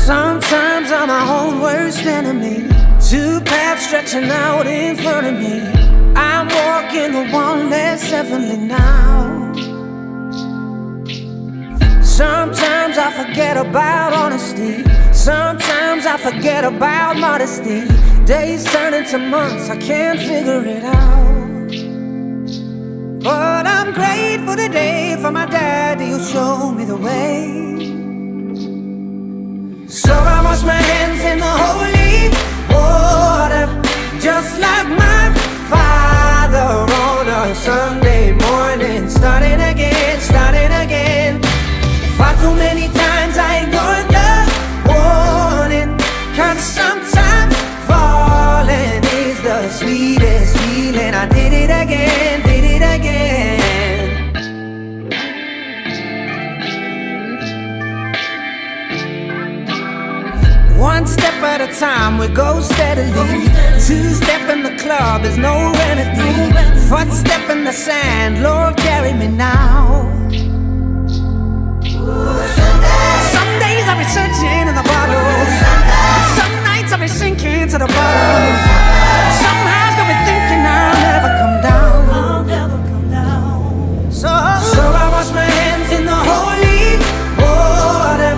Sometimes I'm my own worst enemy. Two paths stretching out in front of me. I'm walking the one less heavenly now. Sometimes I forget about honesty. Sometimes I forget about modesty. Days turn into months, I can't figure it out. But I'm grateful today for my daddy who showed me the way. So I wash my hands in the holy water, just like my father on a Sunday morning. Starting again, starting again. Far too many times I ignored the warning, 'cause sometimes falling is the sweetest feeling. I did it again, did it again. One step at a time, we go steadily. Two-step in the club is no remedy. Footstep in the sand, Lord carry me now. Some days I'll be searching in the bottles. Some nights I'll be sinking to the bottom. Some nights I'll be thinking I'll never come down. I'll never come down. So I wash my hands in the holy water,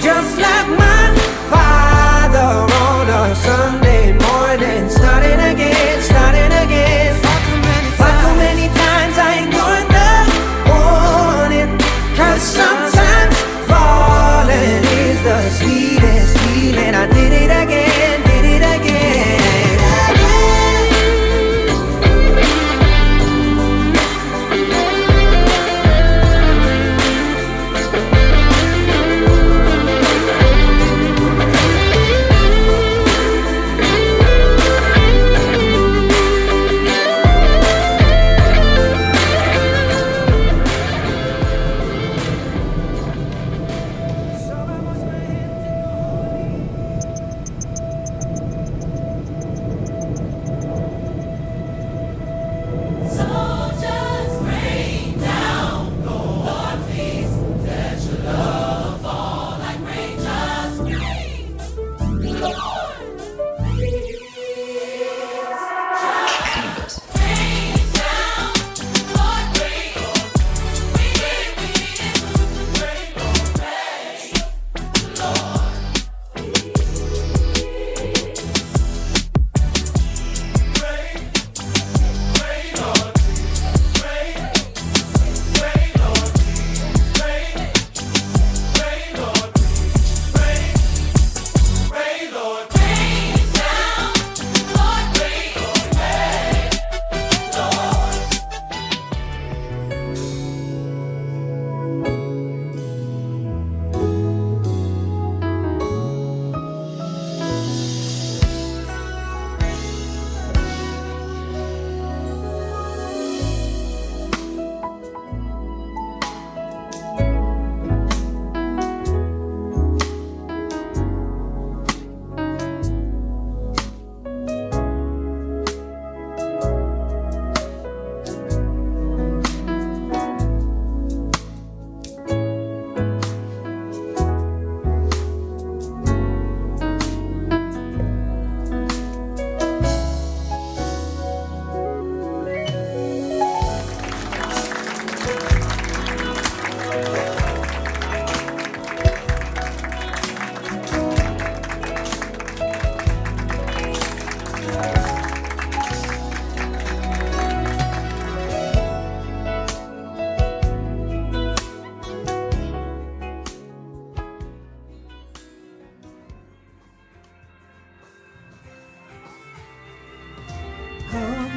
just like my father on a Sunday morning. Starting again, starting again. Far too many times I ignored the warning, 'cause sometimes falling is the sweetest feeling. I did it again, did it again.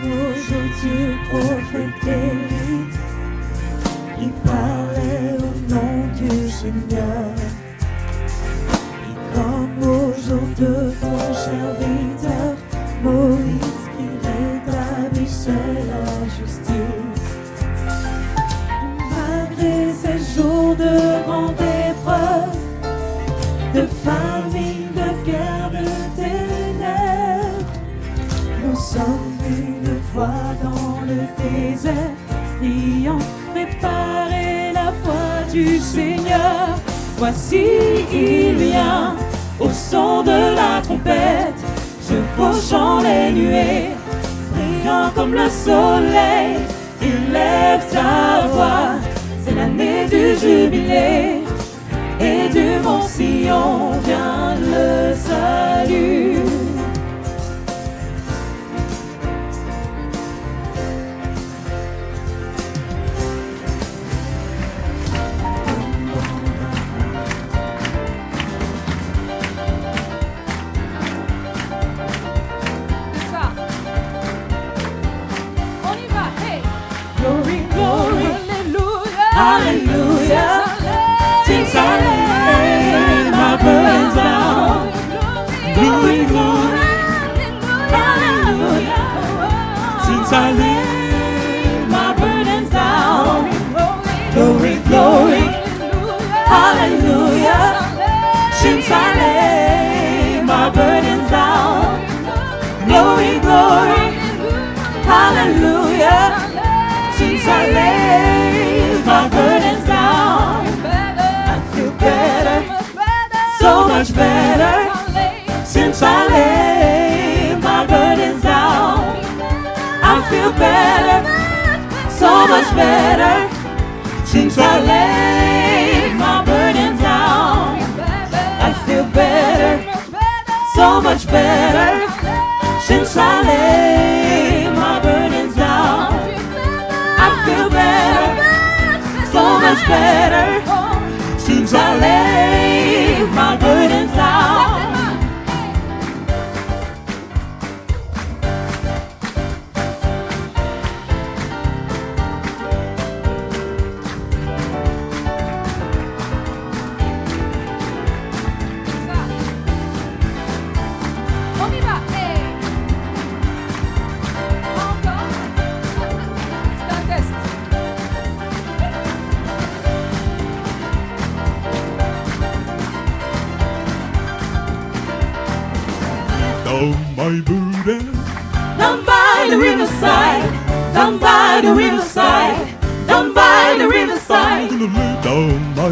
Aujourd'hui, prophète Élie, il parlait au nom du Seigneur. Et comme au jour de ton serviteur, Moïse, qui rétablissait la justice. Malgré ces jours de grande épreuve, de famine, de guerre, de ténèbres, nous sommes une fois dans le désert, ayant préparé la voie du Seigneur. Voici il vient, ô de la trompette, je fauchant les nuées, brillant comme le soleil, élève ta voix. C'est l'année du jubilé, et du mont Sion vient le salut. Hallelujah, since I laid my burdens down. Glory, glory, hallelujah, since I laid my burdens down. Glory, glory, hallelujah, since I laid my burdens down. Glory, glory, hallelujah, since I laid my burdens down. I feel better, so much better, since I laid my burdens down. I feel better, so much better, since I laid my burdens down. I feel better, so much better, since I laid my burdens down. I feel better, so much better, since I laid my burdens down. Down my burden, Down by the riverside, down by the riverside, down by the riverside, gonna lay down my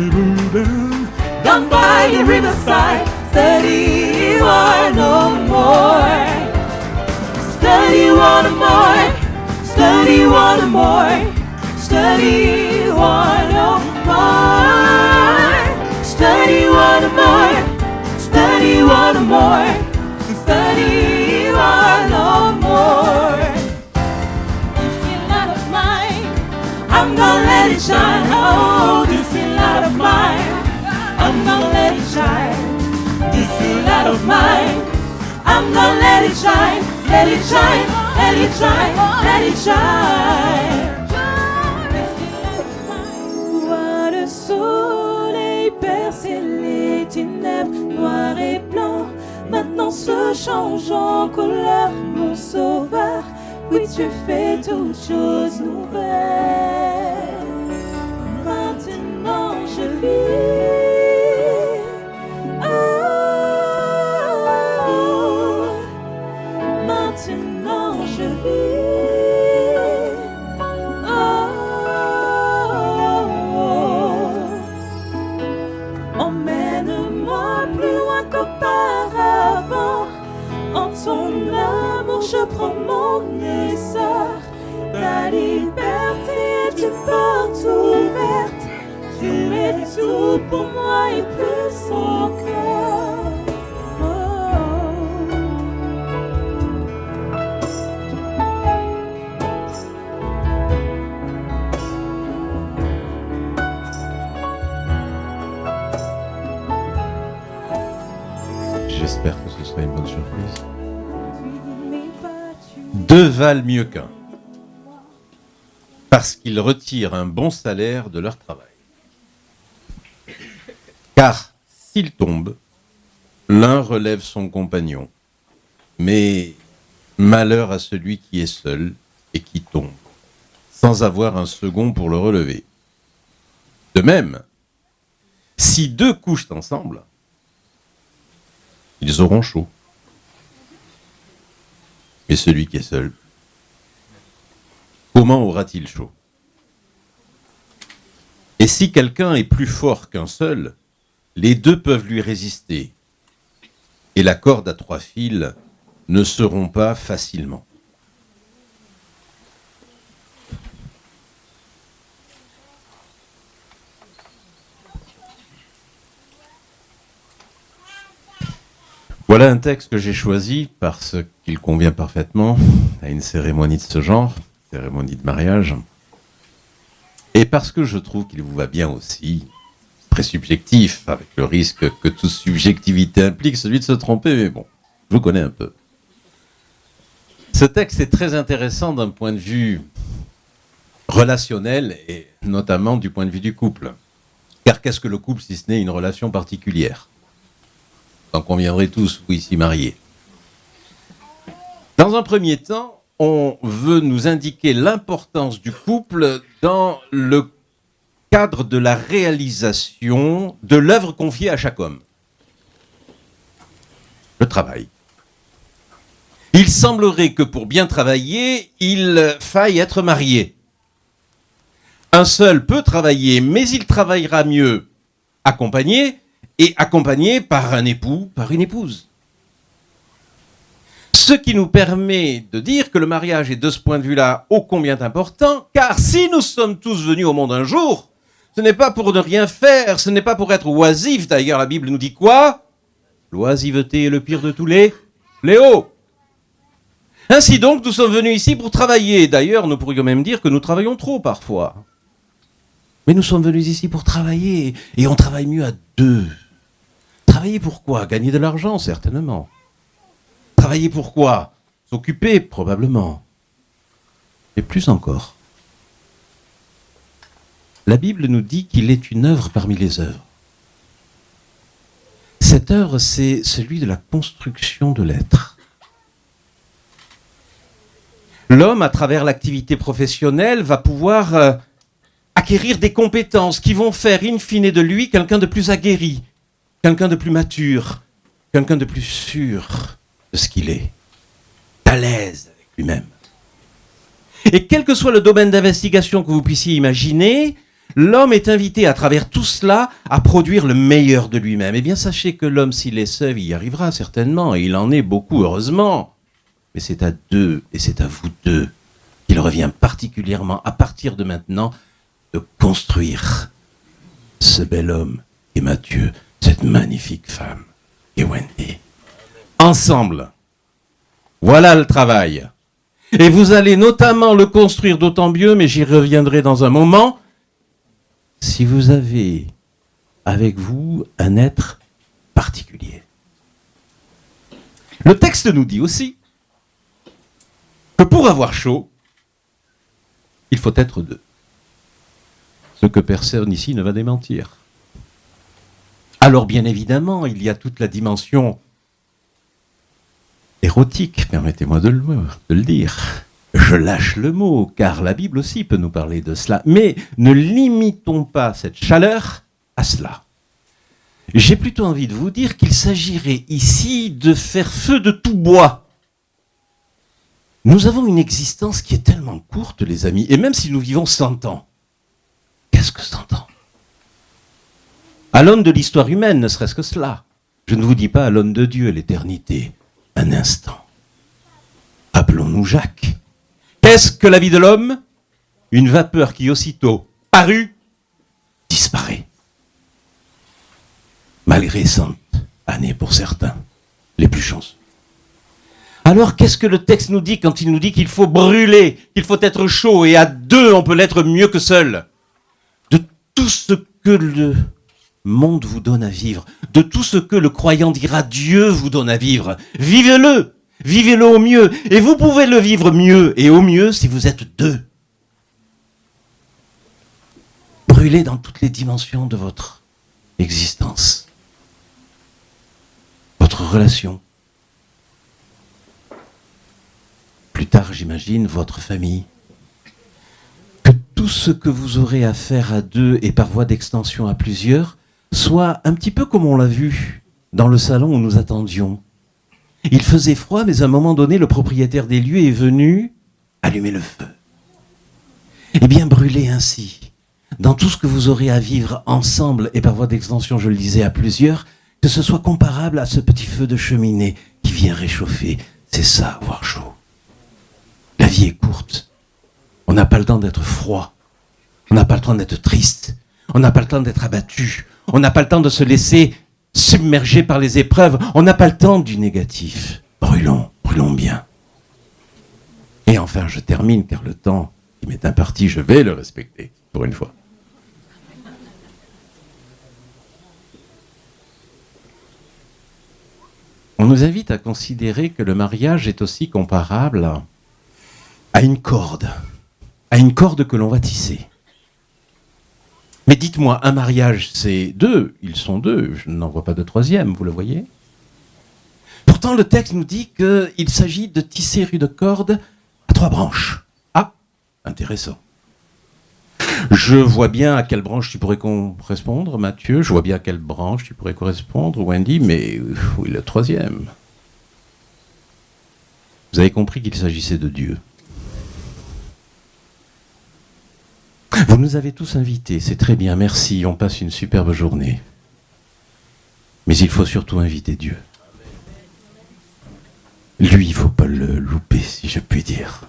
burden. down by the riverside. Study war no more. Study war no more. Study war no more. Study war no more. Study war no more. Study war no more. Study war no more. This is light of mine, I'm gonna let it shine. Oh, this is light of mine, I'm gonna let it shine. This is light of mine, I'm gonna let it shine. Let it shine, let it shine, let it shine. Vois le soleil percer les ténèbres, noir et blanc, maintenant se change en couleur, mon sauveur. Oui, tu fais toutes choses nouvelles. Maintenant je vis. Oh, maintenant je vis. Oh, emmène-moi plus loin qu'auparavant. En ton amour je prends mon essor. Ta liberté est une porte ouverte. Tu es tout pour moi et plus encore. J'espère que ce sera une bonne surprise. Deux valent mieux qu'un. Parce qu'ils retirent un bon salaire de leur travail. Car s'ils tombent, l'un relève son compagnon. Mais malheur à celui qui est seul et qui tombe, sans avoir un second pour le relever. De même, si deux couchent ensemble, ils auront chaud. Et celui qui est seul, comment aura-t-il chaud? Et si quelqu'un est plus fort qu'un seul, les deux peuvent lui résister. et la corde à 3 fils ne se rompt pas facilement. Voilà un texte que j'ai choisi parce qu'il convient parfaitement à une cérémonie de ce genre, cérémonie de mariage, et parce que je trouve qu'il vous va bien aussi, très subjectif, avec le risque que toute subjectivité implique celui de se tromper, mais bon, je vous connais un peu. Ce texte est très intéressant d'un point de vue relationnel et notamment du point de vue du couple. Car qu'est-ce que le couple si ce n'est une relation particulière ? Vous en conviendrez tous, vous ici mariés. Dans un premier temps, on veut nous indiquer l'importance du couple dans le cadre de la réalisation de l'œuvre confiée à chaque homme. Le travail. Il semblerait que pour bien travailler, il faille être marié. Un seul peut travailler, mais il travaillera mieux accompagné, et accompagné par un époux, par une épouse. Ce qui nous permet de dire que le mariage est de ce point de vue-là ô combien important, car si nous sommes tous venus au monde un jour, ce n'est pas pour ne rien faire, ce n'est pas pour être oisif. D'ailleurs, la Bible nous dit quoi ? L'oisiveté est le pire de tous les fléaux. Ainsi donc, nous sommes venus ici pour travailler. D'ailleurs, nous pourrions même dire que nous travaillons trop parfois. Mais nous sommes venus ici pour travailler, et on travaille mieux à deux. Travailler pourquoi ? Gagner de l'argent, certainement. Travailler pourquoi ? S'occuper, probablement. Et plus encore. La Bible nous dit qu'il est une œuvre parmi les œuvres. Cette œuvre, c'est celui de la construction de l'être. L'homme, à travers l'activité professionnelle, va pouvoir acquérir des compétences qui vont faire, in fine de lui, quelqu'un de plus aguerri, quelqu'un de plus mature, quelqu'un de plus sûr de ce qu'il est, à l'aise avec lui-même. Et quel que soit le domaine d'investigation que vous puissiez imaginer, l'homme est invité à travers tout cela à produire le meilleur de lui-même. Eh bien, sachez que l'homme, s'il est seul, il y arrivera certainement, et il en est beaucoup, heureusement. Mais c'est à deux, et c'est à vous deux, qu'il revient particulièrement, à partir de maintenant, de construire ce bel homme qui est Matthieu, cette magnifique femme qui est Wendy. Ensemble, voilà le travail. Et vous allez notamment le construire d'autant mieux, mais j'y reviendrai dans un moment, si vous avez avec vous un être particulier. Le texte nous dit aussi que pour avoir chaud, il faut être deux. Ce que personne ici ne va démentir. Alors bien évidemment, il y a toute la dimension érotique, permettez-moi de le dire. Je lâche le mot, car la Bible aussi peut nous parler de cela. Mais ne limitons pas cette chaleur à cela. J'ai plutôt envie de vous dire qu'il s'agirait ici de faire feu de tout bois. Nous avons une existence qui est tellement courte, les amis, et même si nous vivons 100 ans, qu'est-ce que 100 ans ? À l'aune de l'histoire humaine, ne serait-ce que cela. Je ne vous dis pas à l'aune de Dieu, l'éternité. Un instant. Rappelons-nous Jacques. Qu'est-ce que la vie de l'homme ? Une vapeur qui aussitôt parut, disparaît. Malgré 100 années pour certains, les plus chanceux. Alors qu'est-ce que le texte nous dit quand il nous dit qu'il faut brûler, qu'il faut être chaud, et à deux on peut l'être mieux que seul ? De tout ce que le monde vous donne à vivre, de tout ce que le croyant dira Dieu vous donne à vivre, vivez-le, vivez-le au mieux, et vous pouvez le vivre mieux et au mieux si vous êtes deux. Brûlez dans toutes les dimensions de votre existence, votre relation. Plus tard, j'imagine, votre famille. Que tout ce que vous aurez à faire à deux et par voie d'extension à plusieurs soit un petit peu comme on l'a vu dans le salon où nous attendions. Il faisait froid, mais à un moment donné, le propriétaire des lieux est venu allumer le feu. Eh bien, brûlez ainsi, dans tout ce que vous aurez à vivre ensemble et par voie d'extension, je le disais, à plusieurs, que ce soit comparable à ce petit feu de cheminée qui vient réchauffer. C'est ça, avoir chaud. La vie est courte. On n'a pas le temps d'être froid. On n'a pas le temps d'être triste. On n'a pas le temps d'être abattu. On n'a pas le temps de se laisser submerger par les épreuves. On n'a pas le temps du négatif. Brûlons bien. Et enfin, je termine, car le temps qui m'est imparti, je vais le respecter, pour une fois. On nous invite à considérer que le mariage est aussi comparable à une corde que l'on va tisser. Mais dites-moi, un mariage, c'est deux, ils sont deux, je n'en vois pas de troisième, vous le voyez ? Pourtant, le texte nous dit qu'il s'agit de tisser une corde à 3 branches. Ah, intéressant. Je vois bien à quelle branche tu pourrais correspondre, Mathieu. Je vois bien à quelle branche tu pourrais correspondre, Wendy, mais où est le troisième ? Vous avez compris qu'il s'agissait de Dieu. Vous nous avez tous invités, c'est très bien, merci, on passe une superbe journée. Mais il faut surtout inviter Dieu. Lui, il ne faut pas le louper, si je puis dire.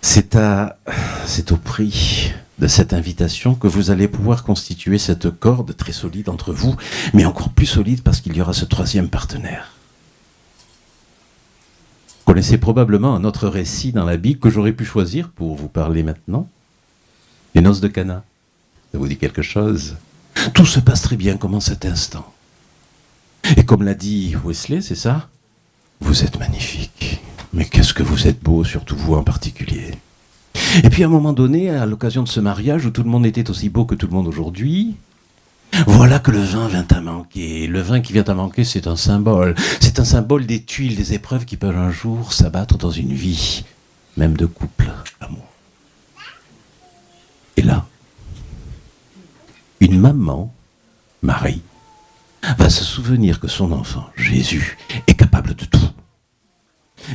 C'est au prix de cette invitation que vous allez pouvoir constituer cette corde très solide entre vous, mais encore plus solide parce qu'il y aura ce troisième partenaire. Vous connaissez probablement un autre récit dans la Bible que j'aurais pu choisir pour vous parler maintenant. Les noces de Cana. Ça vous dit quelque chose ? Tout se passe très bien comme en cet instant. Et comme l'a dit Wesley, c'est ça ? Vous êtes magnifique. Mais qu'est-ce que vous êtes beau, surtout vous en particulier. Et puis à un moment donné, à l'occasion de ce mariage où tout le monde était aussi beau que tout le monde aujourd'hui, voilà que le vin vient à manquer. Le vin qui vient à manquer, c'est un symbole. C'est un symbole des tuiles, des épreuves qui peuvent un jour s'abattre dans une vie, même de couple, d'amour. Et là, une maman, Marie, va se souvenir que son enfant, Jésus, est capable de tout.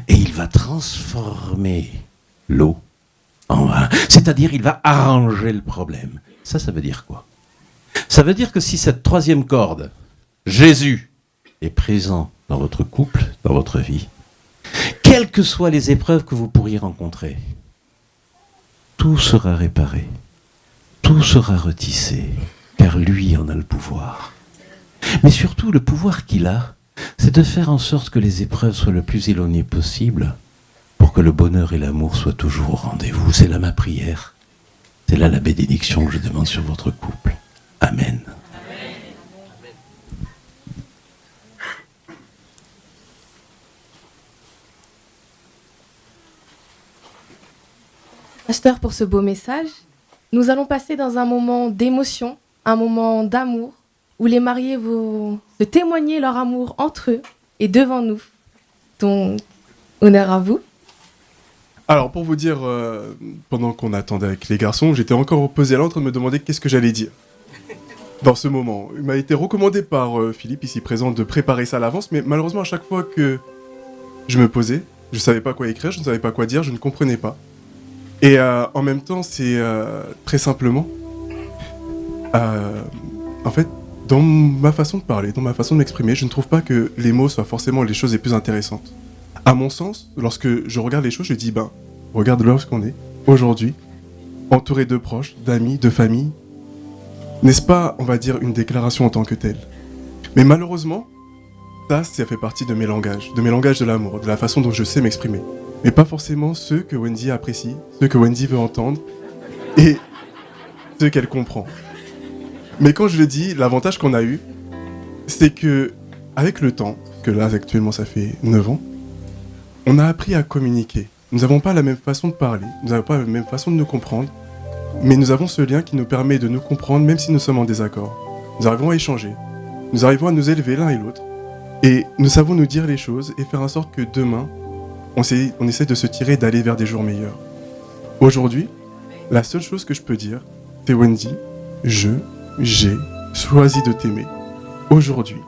Et il va transformer l'eau en vin. C'est-à-dire, il va arranger le problème. Ça veut dire quoi ? Ça veut dire que si cette troisième corde, Jésus, est présent dans votre couple, dans votre vie, quelles que soient les épreuves que vous pourriez rencontrer, tout sera réparé, tout sera retissé, car lui en a le pouvoir. Mais surtout, le pouvoir qu'il a, c'est de faire en sorte que les épreuves soient le plus éloignées possible pour que le bonheur et l'amour soient toujours au rendez-vous. C'est là ma prière. C'est là la bénédiction que je demande sur votre couple. Amen. Pasteur, pour ce beau message, nous allons passer dans un moment d'émotion, un moment d'amour, où les mariés vont se témoigner leur amour entre eux et devant nous. Donc, honneur à vous. Alors, pour vous dire, pendant qu'on attendait avec les garçons, j'étais encore opposé là en train de me demander qu'est-ce que j'allais dire dans ce moment. Il m'a été recommandé par Philippe, ici présent, de préparer ça à l'avance, mais malheureusement, à chaque fois que je me posais, je ne savais pas quoi écrire, je ne savais pas quoi dire, je ne comprenais pas. Et en même temps, c'est très simplement, en fait, dans ma façon de parler, dans ma façon de m'exprimer, je ne trouve pas que les mots soient forcément les choses les plus intéressantes. À mon sens, lorsque je regarde les choses, je dis, regarde là où on est, aujourd'hui, entouré de proches, d'amis, de famille. N'est-ce pas, on va dire, une déclaration en tant que telle ? Mais malheureusement, ça fait partie de mes langages de l'amour, de la façon dont je sais m'exprimer. Mais pas forcément ceux que Wendy apprécie, ceux que Wendy veut entendre, et ceux qu'elle comprend. Mais quand je le dis, l'avantage qu'on a eu, c'est que, avec le temps, que là actuellement ça fait 9 ans, on a appris à communiquer. Nous n'avons pas la même façon de parler, nous n'avons pas la même façon de nous comprendre, mais nous avons ce lien qui nous permet de nous comprendre même si nous sommes en désaccord. Nous arrivons à échanger, nous arrivons à nous élever l'un et l'autre, et nous savons nous dire les choses et faire en sorte que demain, on essaie de se tirer d'aller vers des jours meilleurs. Aujourd'hui, la seule chose que je peux dire, c'est Wendy, j'ai choisi de t'aimer. Aujourd'hui,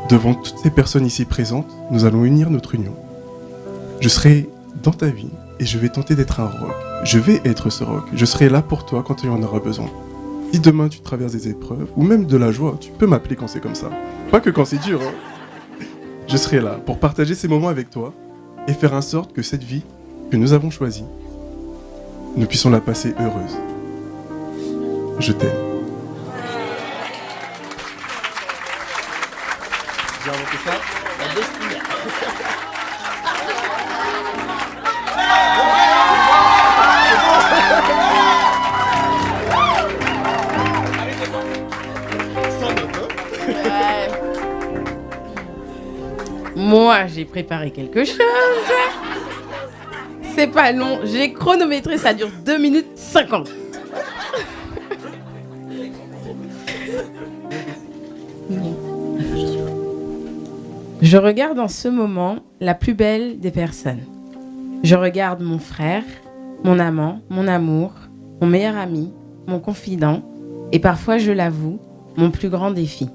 devant toutes ces personnes ici présentes, nous allons unir notre union. Je serai dans ta vie et je vais tenter d'être un roc. Je vais être ce roc. Je serai là pour toi quand tu en auras besoin. Si demain tu traverses des épreuves, ou même de la joie, tu peux m'appeler quand c'est comme ça. Pas que quand c'est dur, hein. Je serai là pour partager ces moments avec toi et faire en sorte que cette vie que nous avons choisie, nous puissions la passer heureuse. Je t'aime. J'ai inventé ça, la destinée. Moi, j'ai préparé quelque chose. C'est pas long. J'ai chronométré, ça dure 2 minutes 50. Je regarde en ce moment la plus belle des personnes. Je regarde mon frère, mon amant, mon amour, mon meilleur ami, mon confident et parfois, je l'avoue, mon plus grand défi.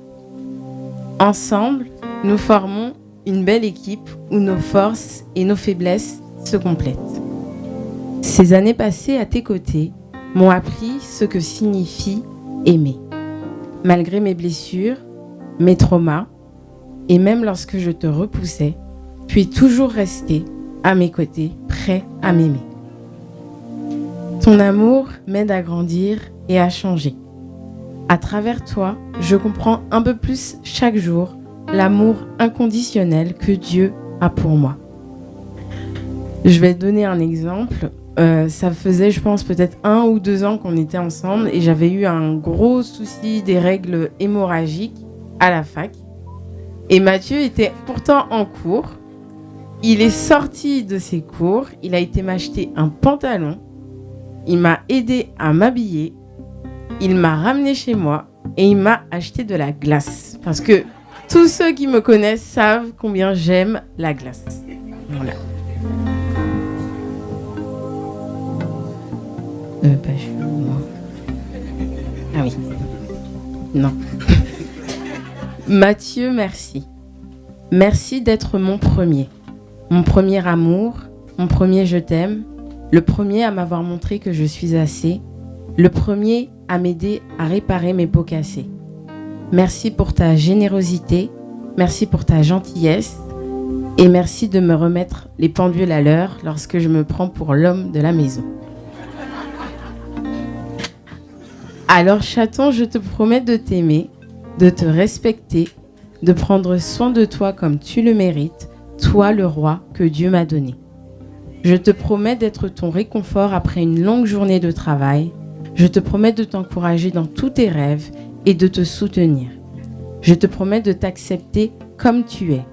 Ensemble, nous formons une belle équipe où nos forces et nos faiblesses se complètent. Ces années passées à tes côtés m'ont appris ce que signifie aimer. Malgré mes blessures, mes traumas, et même lorsque je te repoussais, tu es toujours resté à mes côtés, prêt à m'aimer. Ton amour m'aide à grandir et à changer. À travers toi, je comprends un peu plus chaque jour l'amour inconditionnel que Dieu a pour moi. Je vais te donner un exemple. Ça faisait, je pense, peut-être 1 ou 2 ans qu'on était ensemble et j'avais eu un gros souci des règles hémorragiques à la fac. Et Mathieu était pourtant en cours. Il est sorti de ses cours. Il a été m'acheter un pantalon. Il m'a aidé à m'habiller. Il m'a ramené chez moi et il m'a acheté de la glace. Parce que tous ceux qui me connaissent savent combien j'aime la glace. Voilà. Ah oui. Non. Mathieu, merci. Merci d'être mon premier. Mon premier amour, mon premier je t'aime, le premier à m'avoir montré que je suis assez, le premier à m'aider à réparer mes pots cassés. Merci pour ta générosité, merci pour ta gentillesse et merci de me remettre les pendules à l'heure lorsque je me prends pour l'homme de la maison. Alors chaton, je te promets de t'aimer, de te respecter, de prendre soin de toi comme tu le mérites, toi le roi que Dieu m'a donné. Je te promets d'être ton réconfort après une longue journée de travail. Je te promets de t'encourager dans tous tes rêves et de te soutenir. Je te promets de t'accepter comme tu es.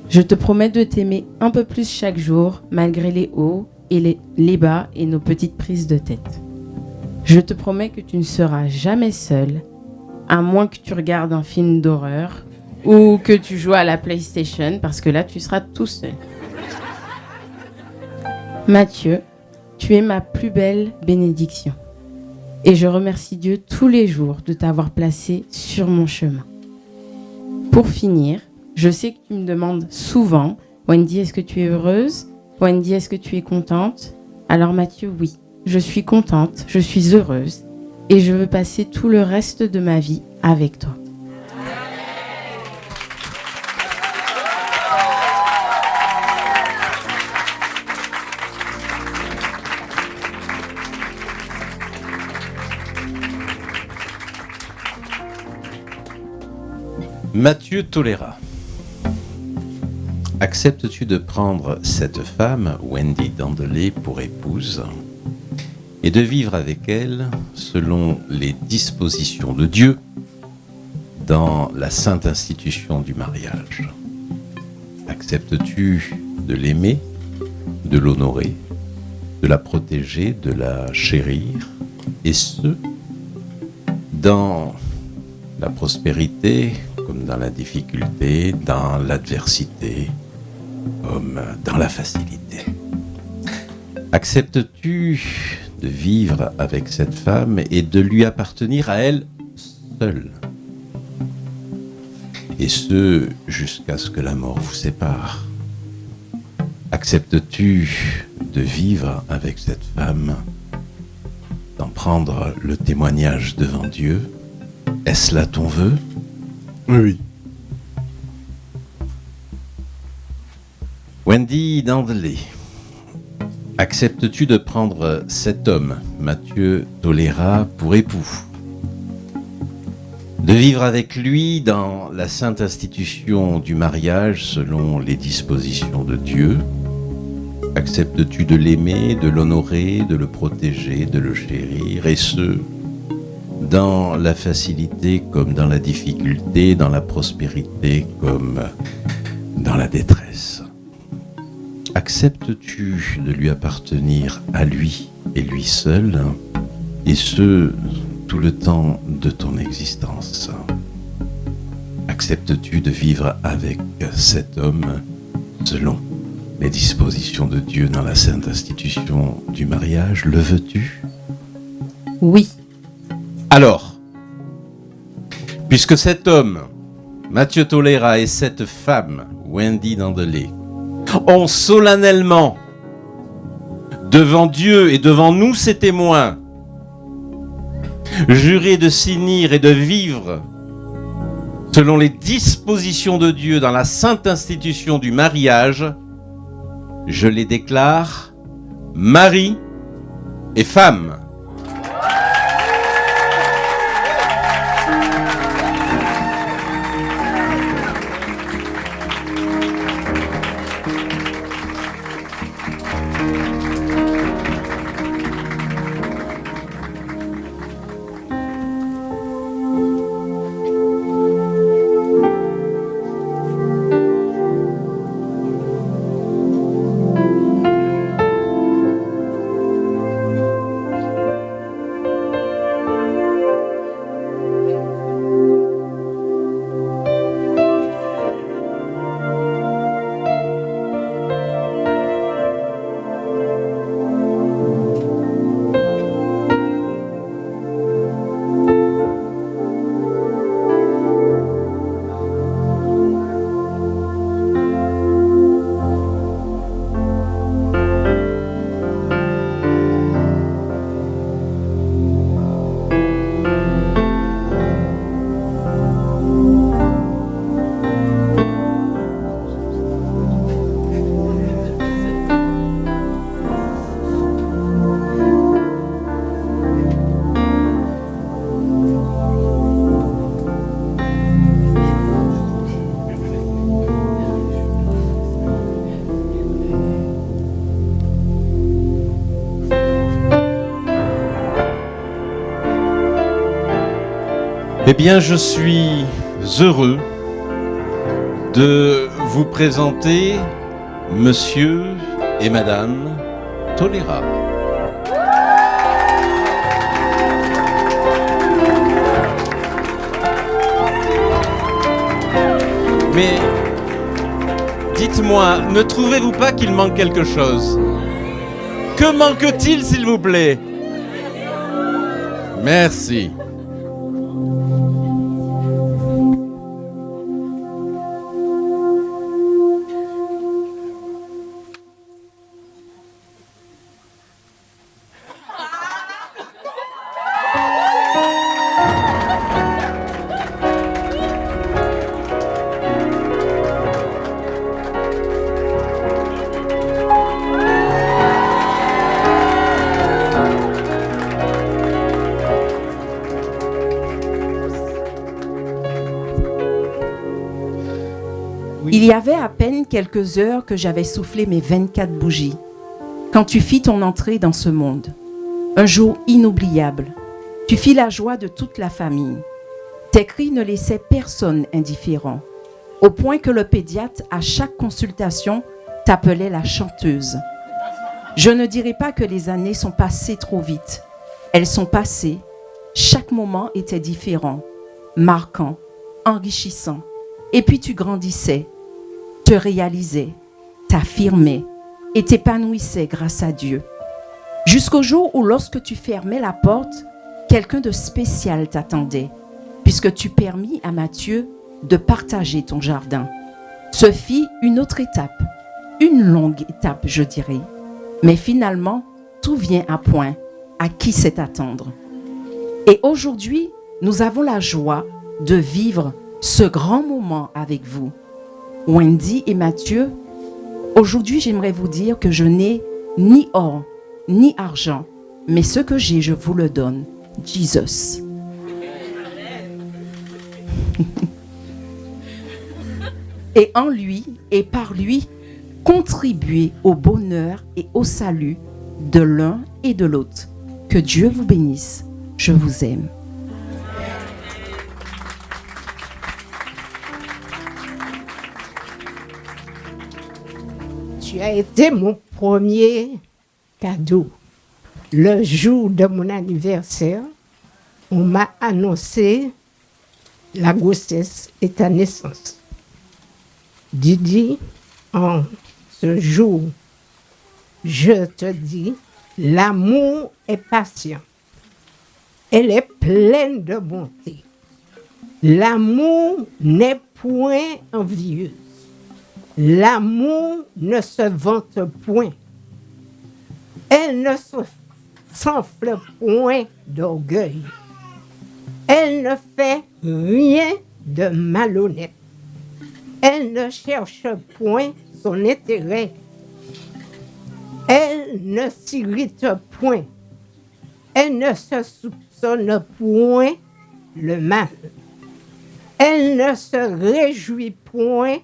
Je te promets de t'aimer un peu plus chaque jour, malgré les hauts et les bas et nos petites prises de tête. Je te promets que tu ne seras jamais seul, à moins que tu regardes un film d'horreur ou que tu joues à la PlayStation, parce que là, tu seras tout seul. Mathieu, tu es ma plus belle bénédiction. Et je remercie Dieu tous les jours de t'avoir placé sur mon chemin. Pour finir, je sais que tu me demandes souvent, Wendy, est-ce que tu es heureuse? Wendy, est-ce que tu es contente? Alors Mathieu, oui, je suis contente, je suis heureuse et je veux passer tout le reste de ma vie avec toi. Mathieu Tolera. Acceptes-tu de prendre cette femme, Wendy Dandelé, pour épouse et de vivre avec elle selon les dispositions de Dieu dans la sainte institution du mariage? Acceptes-tu de l'aimer, de l'honorer, de la protéger, de la chérir, et ce, dans la prospérité comme dans la difficulté, dans l'adversité comme dans la facilité? Acceptes-tu de vivre avec cette femme et de lui appartenir à elle seule? Et ce, jusqu'à ce que la mort vous sépare. Acceptes-tu de vivre avec cette femme d'en prendre le témoignage devant Dieu. Est-ce là ton vœu? Oui, oui. Wendy Dandelé, acceptes-tu de prendre cet homme, Mathieu Tolera, pour époux? De vivre avec lui dans la sainte institution du mariage selon les dispositions de Dieu? Acceptes-tu de l'aimer, de l'honorer, de le protéger, de le chérir, et ce, dans la facilité comme dans la difficulté, dans la prospérité comme dans la détresse? Acceptes-tu de lui appartenir à lui et lui seul, et ce, tout le temps de ton existence? Acceptes-tu de vivre avec cet homme selon les dispositions de Dieu dans la sainte institution du mariage? Le veux-tu? Oui. Alors, puisque cet homme, Mathieu Tolera, et cette femme, Wendy Dandelé, ont solennellement, devant Dieu et devant nous ses témoins, juré de s'unir et de vivre selon les dispositions de Dieu dans la sainte institution du mariage, je les déclare mari et femme. Eh bien, je suis heureux de vous présenter Monsieur et Madame Tolera. Mais dites-moi, ne trouvez-vous pas qu'il manque quelque chose? Que manque-t-il, s'il vous plaît? Merci. Il y avait à peine quelques heures que j'avais soufflé mes 24 bougies, quand tu fis ton entrée dans ce monde. Un jour inoubliable, tu fis la joie de toute la famille. Tes cris ne laissaient personne indifférent, au point que le pédiatre, à chaque consultation, t'appelait la chanteuse. Je ne dirais pas que les années sont passées trop vite. Elles sont passées. Chaque moment était différent, marquant, enrichissant. Et puis tu grandissais, te réalisais, t'affirmais et t'épanouissais grâce à Dieu. Jusqu'au jour où, lorsque tu fermais la porte, quelqu'un de spécial t'attendait, puisque tu permis à Mathieu de partager ton jardin. Ce fut une autre étape, une longue étape, je dirais. Mais finalement, tout vient à point, à qui c'est attendre. Et aujourd'hui, nous avons la joie de vivre ce grand moment avec vous. Wendy et Mathieu, aujourd'hui, j'aimerais vous dire que je n'ai ni or, ni argent, mais ce que j'ai, je vous le donne. Jesus. Et en lui et par lui, contribuez au bonheur et au salut de l'un et de l'autre. Que Dieu vous bénisse. Je vous aime. Tu as été mon premier cadeau. Le jour de mon anniversaire, on m'a annoncé la grossesse et ta naissance. Didi, en ce jour, je te dis, l'amour est patient. Elle est pleine de bonté. L'amour n'est point envieux. L'amour ne se vante point. Elle ne s'enfle point d'orgueil. Elle ne fait rien de malhonnête. Elle ne cherche point son intérêt. Elle ne s'irrite point. Elle ne se soupçonne point le mal. Elle ne se réjouit point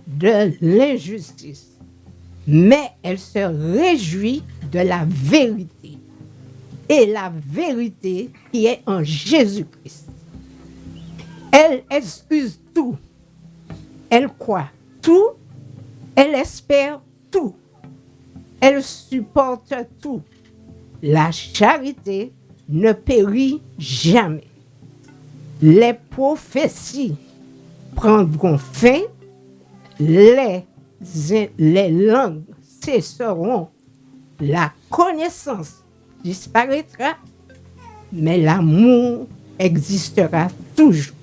de l'injustice, mais elle se réjouit de la vérité. Et la vérité qui est en Jésus-Christ. Elle excuse tout. Elle croit tout. Elle espère tout. Elle supporte tout. La charité ne périt jamais. Les prophéties prendront fin. Les langues cesseront. La connaissance disparaîtra, mais l'amour existera toujours.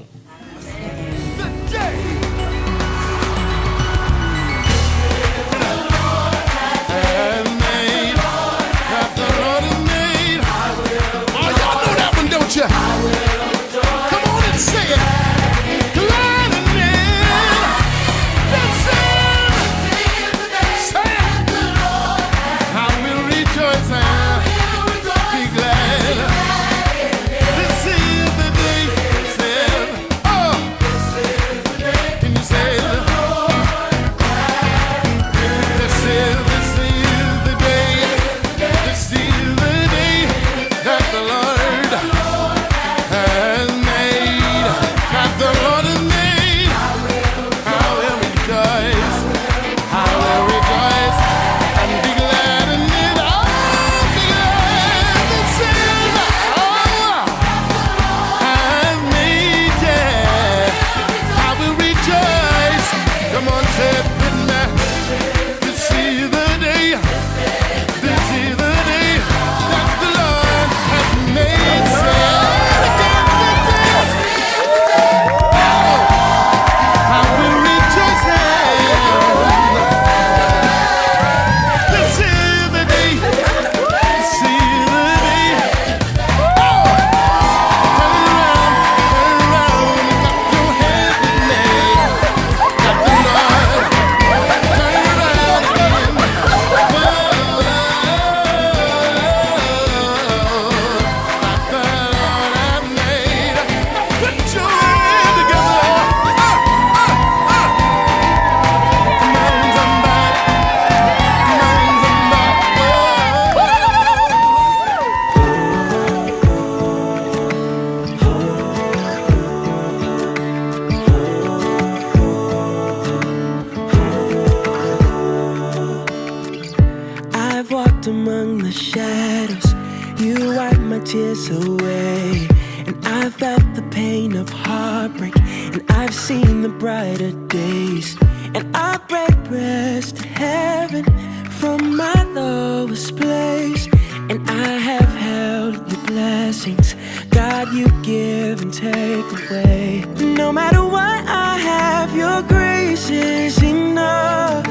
Among the shadows, you wiped my tears away. And I felt the pain of heartbreak, and I've seen the brighter days. And I pray prayers to heaven from my lowest place. And I have held your blessings, God, you give and take away. No matter what I have, your grace is enough.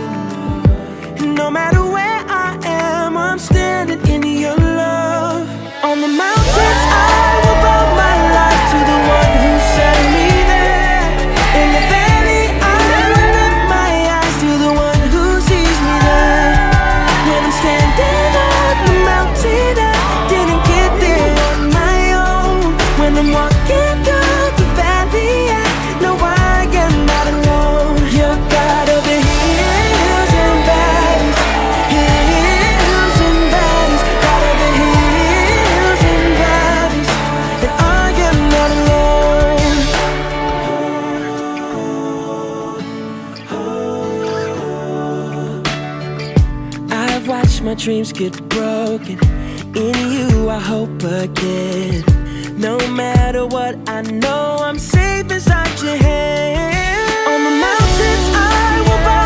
No matter where I am, I'm standing in your love. watch my dreams get broken. In you I hope again. No matter what, I know I'm safe inside your hand. On the mountains I will